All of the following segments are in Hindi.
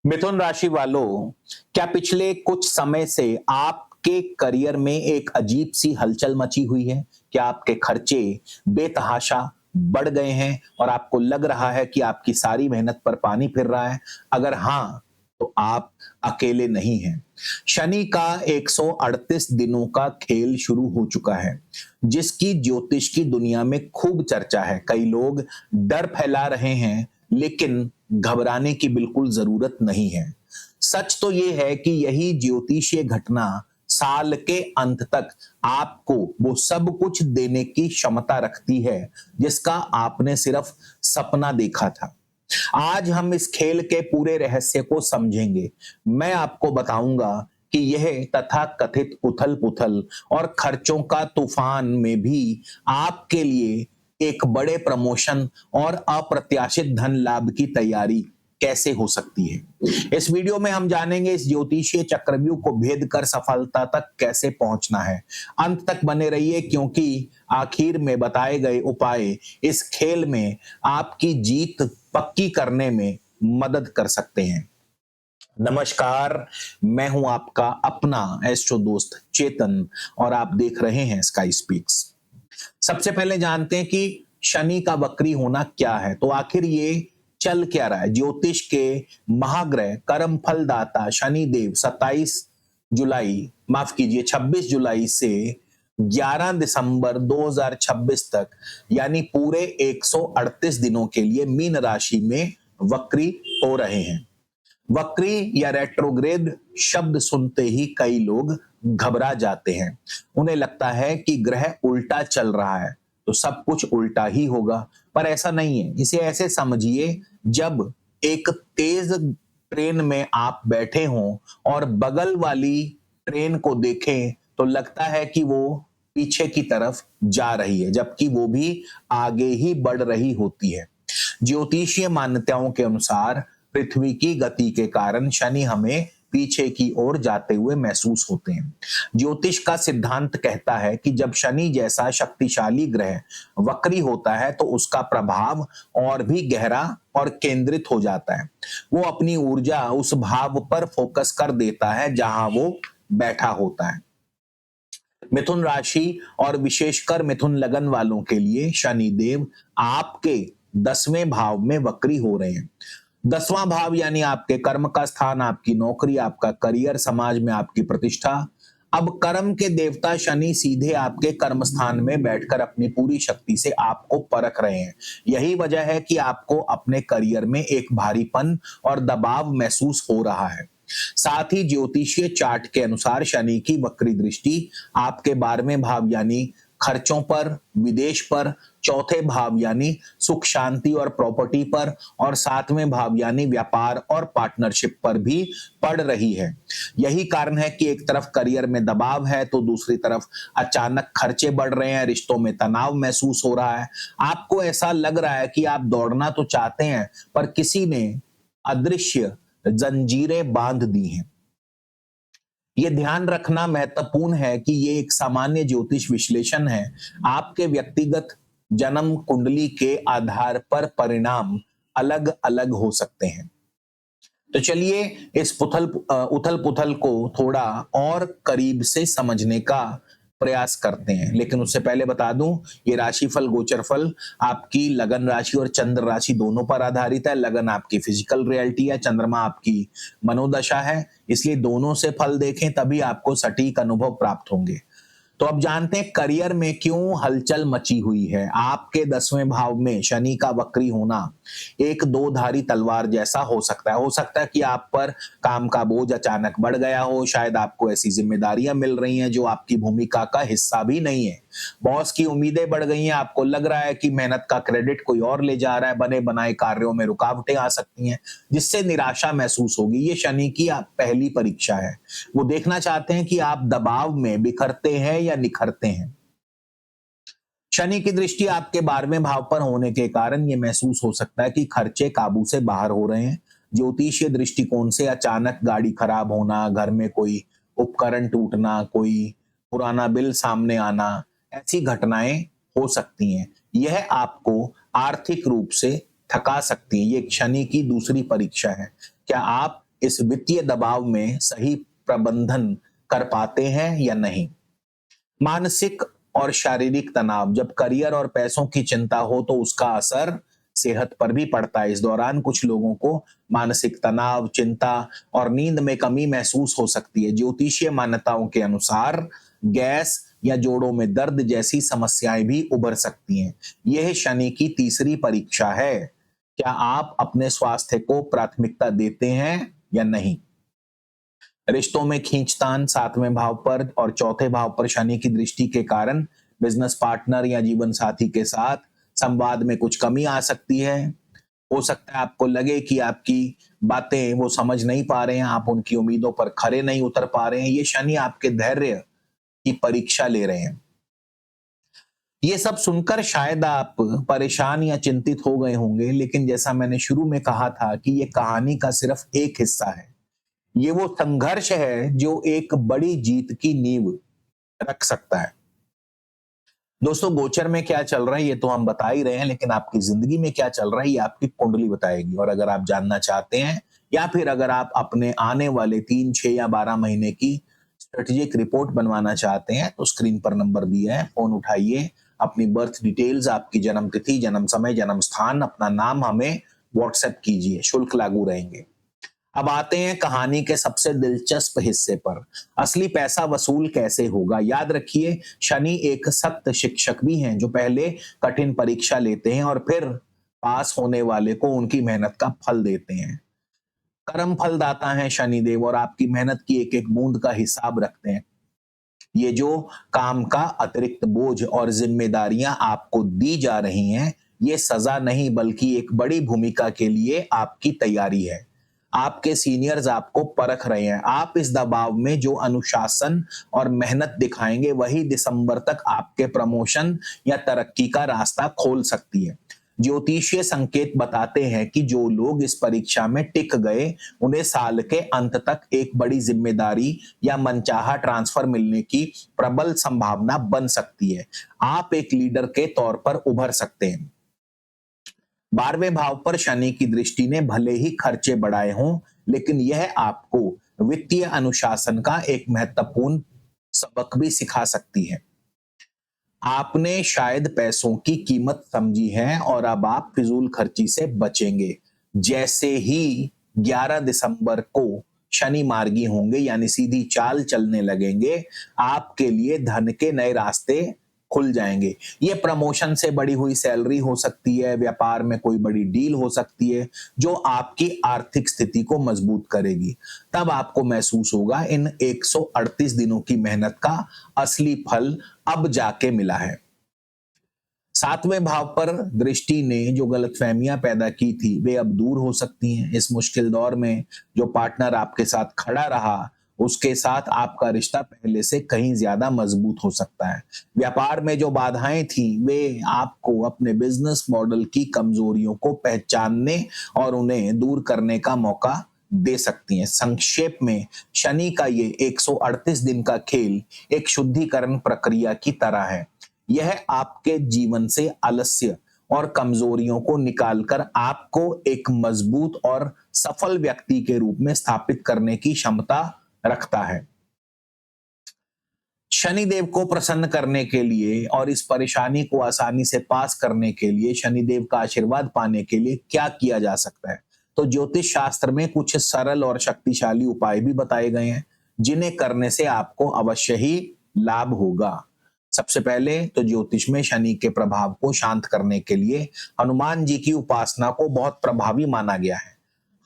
मिथुन राशि वालों, क्या पिछले कुछ समय से आपके करियर में एक अजीब सी हलचल मची हुई है? क्या आपके खर्चे बेतहाशा बढ़ गए हैं और आपको लग रहा है कि आपकी सारी मेहनत पर पानी फिर रहा है? अगर हाँ, तो आप अकेले नहीं हैं। शनि का 138 दिनों का खेल शुरू हो चुका है, जिसकी ज्योतिष की दुनिया में खूब चर्चा है। कई लोग डर फैला रहे हैं, लेकिन घबराने की बिल्कुल जरूरत नहीं है। सच तो यह है कि यही ज्योतिषीय घटना साल के अंत तक आपको वो सब कुछ देने की क्षमता रखती है जिसका आपने सिर्फ सपना देखा था। आज हम इस खेल के पूरे रहस्य को समझेंगे। मैं आपको बताऊंगा कि यह तथा कथित उथल पुथल और खर्चों का तूफान में भी आपके लिए एक बड़े प्रमोशन और अप्रत्याशित धन लाभ की तैयारी कैसे हो सकती है। इस वीडियो में हम जानेंगे इस ज्योतिषीय चक्रव्यूह को भेद कर सफलता तक कैसे पहुंचना है। अंत तक बने रहिए, क्योंकि आखिर में बताए गए उपाय इस खेल में आपकी जीत पक्की करने में मदद कर सकते हैं। नमस्कार, मैं हूं आपका अपना एस्ट्रो दोस्त चेतन और आप देख रहे हैं स्काई स्पीक्स। सबसे पहले जानते हैं कि शनि का वक्री होना क्या है। तो आखिर ये चल क्या रहा है। ज्योतिष के महाग्रह कर्म फल दाता शनि देव 26 जुलाई से 11 दिसंबर 2026 तक, यानी पूरे 138 दिनों के लिए मीन राशि में वक्री हो रहे हैं। वक्री या रेट्रोग्रेड शब्द सुनते ही कई लोग घबरा जाते हैं। उन्हें लगता है कि ग्रह उल्टा चल रहा है तो सब कुछ उल्टा ही होगा, पर ऐसा नहीं है। इसे ऐसे समझिए, जब एक तेज ट्रेन में आप बैठे हों और बगल वाली ट्रेन को देखें तो लगता है कि वो पीछे की तरफ जा रही है, जबकि वो भी आगे ही बढ़ रही होती है। ज्योतिषीय मान्यताओं के अनुसार पृथ्वी की गति के कारण शनि हमें पीछे की ओर जाते हुए महसूस होते हैं। ज्योतिष का सिद्धांत कहता है कि जब शनि जैसा शक्तिशाली ग्रह वक्री होता है तो उसका प्रभाव और भी गहरा और केंद्रित हो जाता है। वो अपनी ऊर्जा उस भाव पर फोकस कर देता है जहां वो बैठा होता है। मिथुन राशि और विशेषकर मिथुन लगन वालों के लिए शनि देव आपके 10वें भाव में वक्री हो रहे हैं। 10वां भाव यानी आपके कर्म का स्थान, आपकी नौकरी, आपका करियर, समाज में आपकी प्रतिष्ठा। अब कर्म के देवता शनि सीधे आपके कर्म स्थान में बैठकर अपनी पूरी शक्ति से आपको परख रहे हैं। यही वजह है कि आपको अपने करियर में एक भारीपन और दबाव महसूस हो रहा है। साथ ही ज्योतिषीय चार्ट के अनुसार शनि की वक्री दृष्टि आपके 12वें भाव यानी खर्चों पर, विदेश पर, चौथे भाव यानी सुख शांति और प्रॉपर्टी पर, और 7वें भाव यानी व्यापार और पार्टनरशिप पर भी पड़ रही है। यही कारण है कि एक तरफ करियर में दबाव है तो दूसरी तरफ अचानक खर्चे बढ़ रहे हैं, रिश्तों में तनाव महसूस हो रहा है। आपको ऐसा लग रहा है कि आप दौड़ना तो चाहते हैं, पर किसी ने अदृश्य जंजीरें बांध दी हैं। ये ध्यान रखना महत्वपूर्ण है कि ये एक सामान्य ज्योतिष विश्लेषण है। आपके व्यक्तिगत जन्म कुंडली के आधार पर परिणाम अलग अलग हो सकते हैं। तो चलिए इस उथल पुथल को थोड़ा और करीब से समझने का प्रयास करते हैं। लेकिन उससे पहले बता दूं, ये राशिफल गोचर फल आपकी लगन राशि और चंद्र राशि दोनों पर आधारित है। लगन आपकी फिजिकल रियलिटी है, चंद्रमा आपकी मनोदशा है, इसलिए दोनों से फल देखें तभी आपको सटीक अनुभव प्राप्त होंगे। तो अब जानते हैं करियर में क्यों हलचल मची हुई है। आपके 10वें भाव में शनि का वक्री होना एक दो धारी तलवार जैसा हो सकता है। हो सकता है कि आप पर काम का बोझ अचानक बढ़ गया हो, शायद आपको ऐसी जिम्मेदारियां मिल रही हैं जो आपकी भूमिका का हिस्सा भी नहीं है। बॉस की उम्मीदें बढ़ गई हैं, आपको लग रहा है कि मेहनत का क्रेडिट कोई और ले जा रहा है, बने बनाए कार्यों में रुकावटें आ सकती हैं जिससे निराशा महसूस होगी। ये शनि की पहली परीक्षा है। वो देखना चाहते हैं कि आप दबाव में बिखरते हैं या निखरते हैं। शनि की दृष्टि आपके 12वें भाव पर होने के कारण यह महसूस हो सकता है कि खर्चे काबू से बाहर हो रहे हैं। ज्योतिषीय दृष्टिकोण से अचानक गाड़ी खराब होना, घर में कोई उपकरण टूटना, कोई पुराना बिल सामने आना, ऐसी घटनाएं हो सकती हैं। यह आपको आर्थिक रूप से थका सकती है। ये शनि की दूसरी परीक्षा है। क्या आप इस वित्तीय दबाव में सही प्रबंधन कर पाते हैं या नहीं। मानसिक और शारीरिक तनाव, जब करियर और पैसों की चिंता हो तो उसका असर सेहत पर भी पड़ता है। इस दौरान कुछ लोगों को मानसिक तनाव, चिंता और नींद में कमी महसूस हो सकती है। ज्योतिषीय मान्यताओं के अनुसार गैस या जोड़ों में दर्द जैसी समस्याएं भी उभर सकती हैं। यह शनि की तीसरी परीक्षा है। क्या आप अपने स्वास्थ्य को प्राथमिकता देते हैं या नहीं? रिश्तों में खींचतान, सातवें भाव पर और चौथे भाव पर शनि की दृष्टि के कारण बिजनेस पार्टनर या जीवन साथी के साथ संवाद में कुछ कमी आ सकती है। हो सकता है आपको लगे कि आपकी बातें वो समझ नहीं पा रहे हैं, आप उनकी उम्मीदों पर खरे नहीं उतर पा रहे हैं। ये शनि आपके धैर्य की परीक्षा ले रहे हैं। ये सब सुनकर शायद आप परेशान या चिंतित हो गए होंगे, लेकिन जैसा मैंने शुरू में कहा था कि ये कहानी का सिर्फ एक हिस्सा है। ये वो संघर्ष है जो एक बड़ी जीत की नींव रख सकता है। दोस्तों, गोचर में क्या चल रहा है ये तो हम बता ही रहे हैं, लेकिन आपकी जिंदगी में क्या चल रहा है ये आपकी कुंडली बताएगी। और अगर आप जानना चाहते हैं या फिर अगर आप अपने आने वाले 3, 6 या 12 महीने की स्ट्रेटेजिक रिपोर्ट बनवाना चाहते हैं तो स्क्रीन पर नंबर दिया है, फोन उठाइए, अपनी बर्थ डिटेल्स, आपकी जन्म तिथि, जन्म समय, जन्म स्थान, अपना नाम हमें व्हाट्सएप कीजिए, शुल्क लागू रहेंगे। अब आते हैं कहानी के सबसे दिलचस्प हिस्से पर। असली पैसा वसूल कैसे होगा? याद रखिए, शनि एक सख्त शिक्षक भी हैं जो पहले कठिन परीक्षा लेते हैं और फिर पास होने वाले को उनकी मेहनत का फल देते हैं। कर्म फलदाता है शनिदेव और आपकी मेहनत की एक एक बूंद का हिसाब रखते हैं। ये जो काम का अतिरिक्त बोझ और जिम्मेदारियां आपको दी जा रही हैं, ये सजा नहीं बल्कि एक बड़ी भूमिका के लिए आपकी तैयारी है। आपके सीनियर्स आपको परख रहे हैं। आप इस दबाव में जो अनुशासन और मेहनत दिखाएंगे वही दिसंबर तक आपके प्रमोशन या तरक्की का रास्ता खोल सकती है। ज्योतिषीय संकेत बताते हैं कि जो लोग इस परीक्षा में टिक गए उन्हें साल के अंत तक एक बड़ी जिम्मेदारी या मनचाहा ट्रांसफर मिलने की प्रबल संभावना बन सकती है। आप एक लीडर के तौर पर उभर सकते हैं। 12वें भाव पर शनि की दृष्टि ने भले ही खर्चे बढ़ाए हों, लेकिन यह आपको वित्तीय अनुशासन का एक महत्वपूर्ण सबक भी सिखा सकती है। आपने शायद पैसों की कीमत समझी है और अब आप फिजूल खर्ची से बचेंगे। जैसे ही 11 दिसंबर को शनि मार्गी होंगे यानी सीधी चाल चलने लगेंगे, आपके लिए धन के नए रास्ते खुल जाएंगे। ये प्रमोशन से बढ़ी हुई सैलरी हो सकती है, व्यापार में कोई बड़ी डील हो सकती है जो आपकी आर्थिक स्थिति को मजबूत करेगी। तब आपको महसूस होगा इन 138 दिनों की मेहनत का असली फल अब जाके मिला है। 7वें भाव पर दृष्टि ने जो गलतफहमियां पैदा की थी वे अब दूर हो सकती हैं। इस मुश्किल दौर में जो पार्टनर आपके साथ खड़ा रहा उसके साथ आपका रिश्ता पहले से कहीं ज्यादा मजबूत हो सकता है। व्यापार में जो बाधाएं थी वे आपको अपने बिजनेस मॉडल की कमजोरियों को पहचानने और उन्हें दूर करने का मौका दे सकती हैं। संक्षेप में, शनि का ये 138 दिन का खेल एक शुद्धिकरण प्रक्रिया की तरह है। यह आपके जीवन से आलस्य और कमजोरियों को निकालकर आपको एक मजबूत और सफल व्यक्ति के रूप में स्थापित करने की क्षमता रखता है। शनिदेव को प्रसन्न करने के लिए और इस परेशानी को आसानी से पास करने के लिए, शनिदेव का आशीर्वाद पाने के लिए क्या किया जा सकता है? तो ज्योतिष शास्त्र में कुछ सरल और शक्तिशाली उपाय भी बताए गए हैं जिन्हें करने से आपको अवश्य ही लाभ होगा। सबसे पहले तो ज्योतिष में शनि के प्रभाव को शांत करने के लिए हनुमान जी की उपासना को बहुत प्रभावी माना गया है।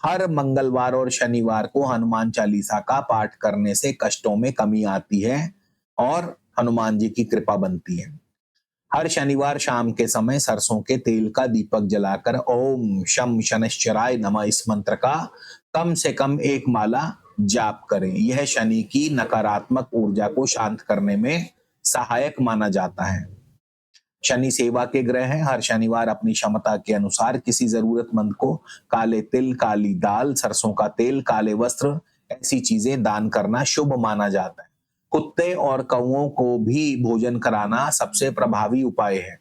हर मंगलवार और शनिवार को हनुमान चालीसा का पाठ करने से कष्टों में कमी आती है और हनुमान जी की कृपा बनती है। हर शनिवार शाम के समय सरसों के तेल का दीपक जलाकर ओम शम शनैश्चराय नमः इस मंत्र का कम से कम एक माला जाप करें। यह शनि की नकारात्मक ऊर्जा को शांत करने में सहायक माना जाता है। शनि सेवा के ग्रह हैं। हर शनिवार अपनी क्षमता के अनुसार किसी जरूरतमंद को काले तिल, काली दाल, सरसों का तेल, काले वस्त्र, ऐसी चीजें दान करना शुभ माना जाता है। कुत्ते और कौओं को भी भोजन कराना सबसे प्रभावी उपाय है।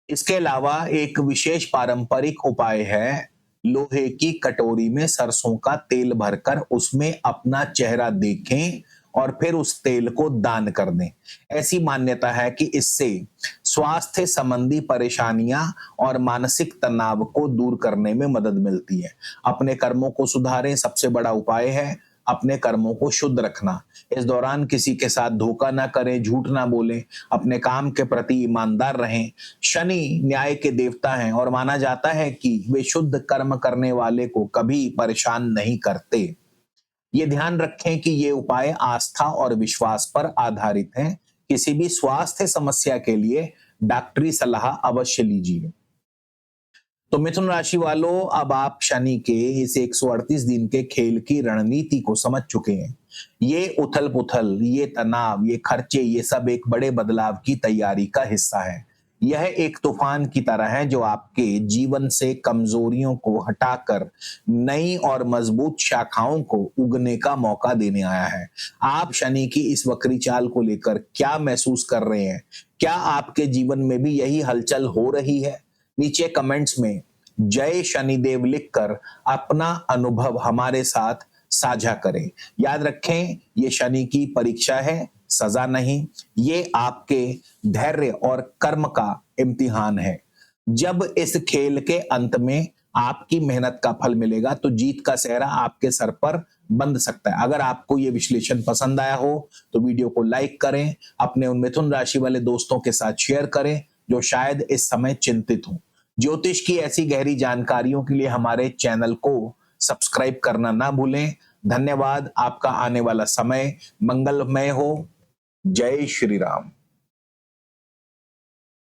इसके अलावा एक विशेष पारंपरिक उपाय है लोहे की कटोरी में सरसों का तेल भरकर उसमें अपना चेहरा देखें और फिर उस तेल को दान कर दें। ऐसी मान्यता है कि इससे स्वास्थ्य संबंधी परेशानियां और मानसिक तनाव को दूर करने में मदद मिलती है। अपने कर्मों को सुधारें, सबसे बड़ा उपाय है अपने कर्मों को शुद्ध रखना। इस दौरान किसी के साथ धोखा ना करें, झूठ ना बोलें, अपने काम के प्रति ईमानदार रहें। शनि न्याय के देवता हैं और माना जाता है कि वे शुद्ध कर्म करने वाले को कभी परेशान नहीं करते। ये ध्यान रखें कि ये उपाय आस्था और विश्वास पर आधारित हैं। किसी भी स्वास्थ्य समस्या के लिए डॉक्टरी सलाह अवश्य लीजिए। तो मिथुन राशि वालों, अब आप शनि के इस 138 दिन के खेल की रणनीति को समझ चुके हैं। ये उथल पुथल, ये तनाव, ये खर्चे, ये सब एक बड़े बदलाव की तैयारी का हिस्सा है। यह एक तूफान की तरह है जो आपके जीवन से कमजोरियों को हटाकर नई और मजबूत शाखाओं को उगने का मौका देने आया है। आप शनि की इस वक्री चाल को लेकर क्या महसूस कर रहे हैं? क्या आपके जीवन में भी यही हलचल हो रही है? नीचे कमेंट्स में जय शनिदेव लिखकर अपना अनुभव हमारे साथ साझा करें। याद रखें, ये शनि की परीक्षा है, सजा नहीं। ये आपके धैर्य और कर्म का इम्तिहान है। जब इस खेल के अंत में आपकी मेहनत का फल मिलेगा तो जीत का सेहरा आपके सर पर बंध सकता है। अगर आपको ये विश्लेषण पसंद आया हो तो वीडियो को लाइक करें, अपने उन मिथुन राशि वाले दोस्तों के साथ शेयर करें जो शायद इस समय चिंतित हों। ज्योतिष की ऐसी गहरी जानकारियों के लिए हमारे चैनल को सब्सक्राइब करना ना भूलें। धन्यवाद। आपका आने वाला समय मंगलमय हो। जय श्री राम।